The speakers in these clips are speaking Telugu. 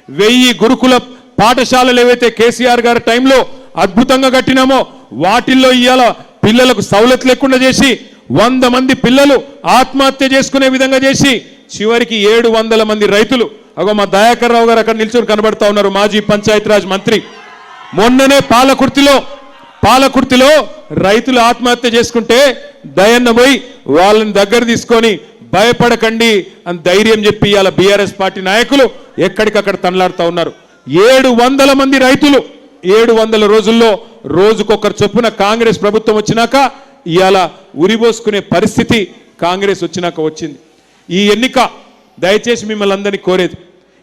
1000 గురుకుల పాఠశాలలు ఏవైతే కేసీఆర్ గారి టైంలో అద్భుతంగా కట్టినామో వాటిల్లో ఇవాళ పిల్లలకు సౌలత్ లేకుండా చేసి 100 మంది పిల్లలు ఆత్మహత్య చేసుకునే విధంగా చేసి చివరికి 700 మంది రైతులు అగో మా దయాకర్ రావు గారు అక్కడ నిల్చొని కనబడతా ఉన్నారు, మాజీ పంచాయతీరాజ్ మంత్రి. మొన్ననే పాలకుర్తిలో రైతులు ఆత్మహత్య చేసుకుంటే దయన్న పోయి వాళ్ళని దగ్గర తీసుకొని భయపడకండి అని ధైర్యం చెప్పి ఇవాళ బీఆర్ఎస్ పార్టీ నాయకులు ఎక్కడికక్కడ తనలాడుతూ ఉన్నారు. 700 మంది రైతులు 700 రోజుల్లో రోజుకొకరు చొప్పున కాంగ్రెస్ ప్రభుత్వం వచ్చినాక ఇవాళ ఉరిబోసుకునే పరిస్థితి కాంగ్రెస్ వచ్చినాక వచ్చింది. ఈ ఎన్నిక దయచేసి మిమ్మల్ని అందరినీ కోరేది,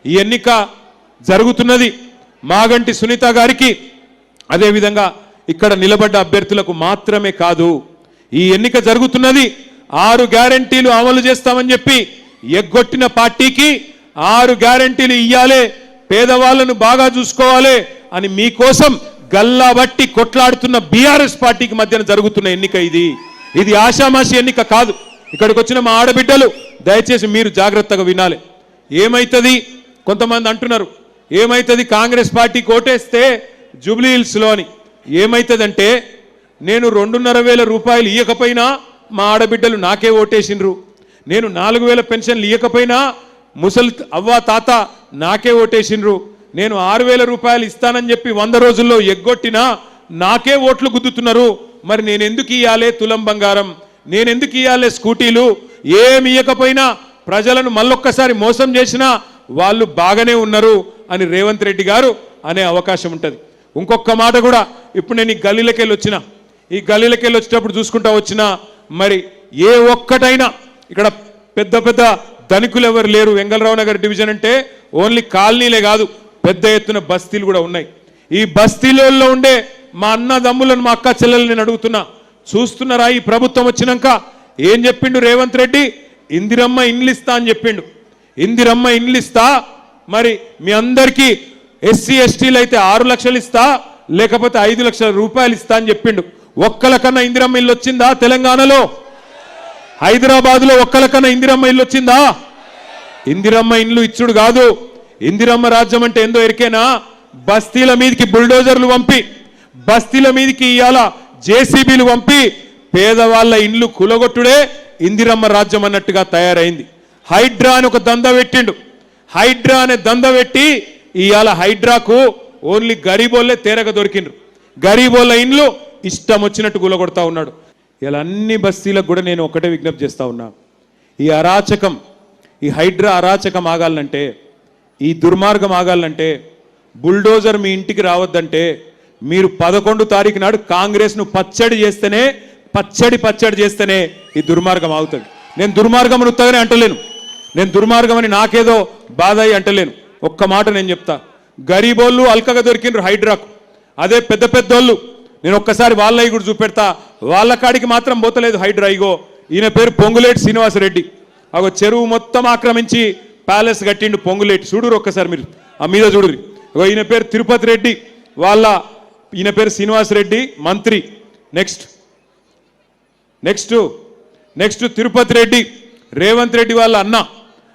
ఈ ఎన్నిక జరుగుతున్నది మాగంటి సునీత గారికి అదేవిధంగా ఇక్కడ నిలబడ్డ అభ్యర్థులకు మాత్రమే కాదు. ఈ ఎన్నిక జరుగుతున్నది 6 గ్యారెంటీలు అమలు చేస్తామని చెప్పి ఎగ్గొట్టిన పార్టీకి 6 గ్యారెంటీలు ఇయ్యాలే, పేదవాళ్లను బాగా చూసుకోవాలి అని మీకోసం గల్లాబట్టి కొట్లాడుతున్న బీఆర్ఎస్ పార్టీకి మధ్యన జరుగుతున్న ఎన్నిక ఇది ఆషామాషి ఎన్నిక కాదు. ఇక్కడికి వచ్చిన మా ఆడబిడ్డలు దయచేసి మీరు జాగ్రత్తగా వినాలి. ఏమైతుంది కొంతమంది అంటున్నారు, ఏమైతుంది కాంగ్రెస్ పార్టీకి ఓటేస్తే జూబ్లీ హిల్స్లో అని. ఏమైతుందంటే నేను 2,500 రూపాయలు ఇవ్వకపోయినా మా ఆడబిడ్డలు నాకే ఓటేసినరు, నేను 4,000 పెన్షన్లు ఇవ్వకపోయినా ముసలి అవ్వ తాత నాకే ఓటేసినరు, నేను 6,000 రూపాయలు ఇస్తానని చెప్పి 100 రోజుల్లో ఎగ్గొట్టినా నాకే ఓట్లు గుద్దుతున్నారు. మరి నేను ఎందుకు ఇవ్వాలి తులం బంగారం, నేను ఎందుకు ఇవ్వాలి స్కూటీలు, ఏమి ఇవ్వకపోయినా ప్రజలను మళ్ళొక్కసారి మోసం చేసినా వాళ్ళు బాగానే ఉన్నారు అని రేవంత్ రెడ్డి గారు అనే అవకాశం ఉంటుంది. ఇంకొక మాట కూడా, ఇప్పుడు నేను ఈ గల్లీలకెళ్ళి వచ్చిన, ఈ గల్లీలకెళ్ళి వచ్చేటప్పుడు చూసుకుంటా వచ్చినా మరి ఏ ఒక్కటైనా ఇక్కడ పెద్ద పెద్ద ధనికులు ఎవరు లేరు. వెంగళరావు నగర్ డివిజన్ అంటే ఓన్లీ కాలనీలే కాదు, పెద్ద ఎత్తున బస్తీలు కూడా ఉన్నాయి. ఈ బస్తీలలో ఉండే మా అన్నదమ్ములను మా అక్క చెల్లెలు నేను అడుగుతున్నా, చూస్తున్నారా ఈ ప్రభుత్వం వచ్చినాక ఏం చెప్పిండు రేవంత్ రెడ్డి? ఇందిరమ్మ ఇండ్లు ఇస్తా అని చెప్పిండు. ఇందిరమ్మ ఇండ్లు ఇస్తా, మరి మీ అందరికీ ఎస్సీ ఎస్టీలు అయితే 6 లక్షలు ఇస్తా, లేకపోతే 5 లక్షల రూపాయలు ఇస్తా అని చెప్పిండు. ఒక్కలకన్నా ఇందిరమ్మ ఇల్లు వచ్చిందా తెలంగాణలో? హైదరాబాద్లో ఒక్కలకన్నా ఇందిరమ్మ ఇల్లు వచ్చిందా? ఇందిరమ్మ ఇండ్లు ఇచ్చుడు కాదు, ఇందిరమ్మ రాజ్యం అంటే ఏందో ఎరికేనా? బస్తీల మీదకి బుల్డోజర్లు పంపి, బస్తీల మీదకి ఇవాళ జేసీబీలు పంపి పేదవాళ్ళ ఇండ్లు కులగొట్టుడే ఇందిరమ్మ రాజ్యం అన్నట్టుగా తయారైంది. హైడ్రా అని ఒక దంద పెట్టిండు. హైడ్రా అనే దంద పెట్టి ఇవాళ హైడ్రాకు ఓన్లీ గరీబోళ్ళే తేరగ దొరికిండ్రు. గరీబోళ్ళ ఇండ్లు ఇష్టం వచ్చినట్టు కూలగొడతా ఉన్నాడు. ఇలా అన్ని బస్తీలకు కూడా నేను ఒకటే విజ్ఞప్తి చేస్తా ఉన్నా, ఈ అరాచకం, ఈ హైడ్రా అరాచకం ఆగాలంటే, ఈ దుర్మార్గం ఆగాలంటే, బుల్డోజర్ మీ ఇంటికి రావద్దంటే మీరు 11 తారీఖు నాడు కాంగ్రెస్ను పచ్చడి చేస్తేనే ఈ దుర్మార్గం ఆగుతుంది. నేను దుర్మార్గం ఉత్తగానే అంటలేను, నేను దుర్మార్గం అని నాకేదో బాధ అయ్యి అంటలేను. ఒక్క మాట నేను చెప్తా, గరీబోళ్ళు అల్కగా దొరికిండ్రు హైడ్రాకు, అదే పెద్ద పెద్దోళ్ళు నేను ఒక్కసారి వాళ్ళవి కూడా చూపెడతా, వాళ్ళ కాడికి మాత్రం పోతలేదు హైడ్రా. ఇగో ఈయన పేరు పొంగులేటి శ్రీనివాసరెడ్డి, అగో చెరువు మొత్తం ఆక్రమించి ప్యాలెస్ కట్టిండు పొంగులేటి. చూడురు ఒక్కసారి మీరు ఆ మీద చూడురి. అగో ఈయన పేరు తిరుపతి రెడ్డి, ఈయన పేరు శ్రీనివాసరెడ్డి మంత్రి. నెక్స్ట్ తిరుపతి రెడ్డి, రేవంత్ రెడ్డి వాళ్ళ అన్న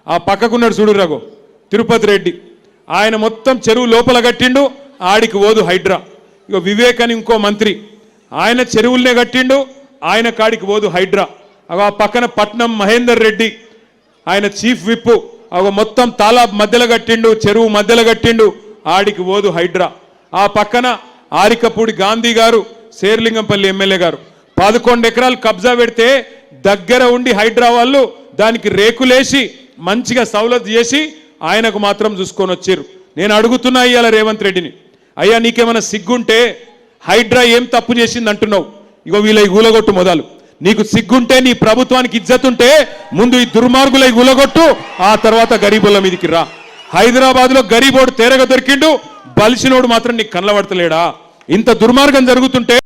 ఆ పక్కకున్నాడు చూడు రఘు, తిరుపతి రెడ్డి. ఆయన మొత్తం చెరువు లోపల కట్టిండు, ఆడికి ఓదు హైడ్రా. ఇక వివేక్ అని ఇంకో మంత్రి, ఆయన చెరువులనే కట్టిండు, ఆయన కాడికి ఓదు హైడ్రా. ఆ పక్కన పట్నం మహేందర్ రెడ్డి, ఆయన చీఫ్ విప్, మొత్తం తాలాబ్ మధ్యలో కట్టిండు, చెరువు మధ్యలో కట్టిండు, ఆడికి ఓదు హైడ్రా. ఆ పక్కన ఆరికపూడి గాంధీ గారు, శేర్లింగంపల్లి ఎమ్మెల్యే గారు 11 ఎకరాలు కబ్జా పెడితే దగ్గర ఉండి హైడ్రా వాళ్ళు దానికి రేకులేసి మంచిగా సౌలత్ చేసి ఆయనకు మాత్రం చూసుకొని వచ్చారు. నేను అడుగుతున్నా ఇవాళ రేవంత్ రెడ్డిని, అయ్యా నీకేమైనా సిగ్గుంటే హైడ్రా ఏం తప్పు చేసింది అంటున్నావు? ఇగో వీళ్ళ గులగొట్టు మొదలు. నీకు సిగ్గుంటే, నీ ప్రభుత్వానికి ఇజ్జతుంటే ముందు ఈ దుర్మార్గుల గులగొట్టు, ఆ తర్వాత గరీబుల మీదకి రా. హైదరాబాద్లో గరీబోడు తేరగ దొరికిండు, బలిసినోడు మాత్రం నీకు కనబడతలేడా? ఇంత దుర్మార్గం జరుగుతుంటే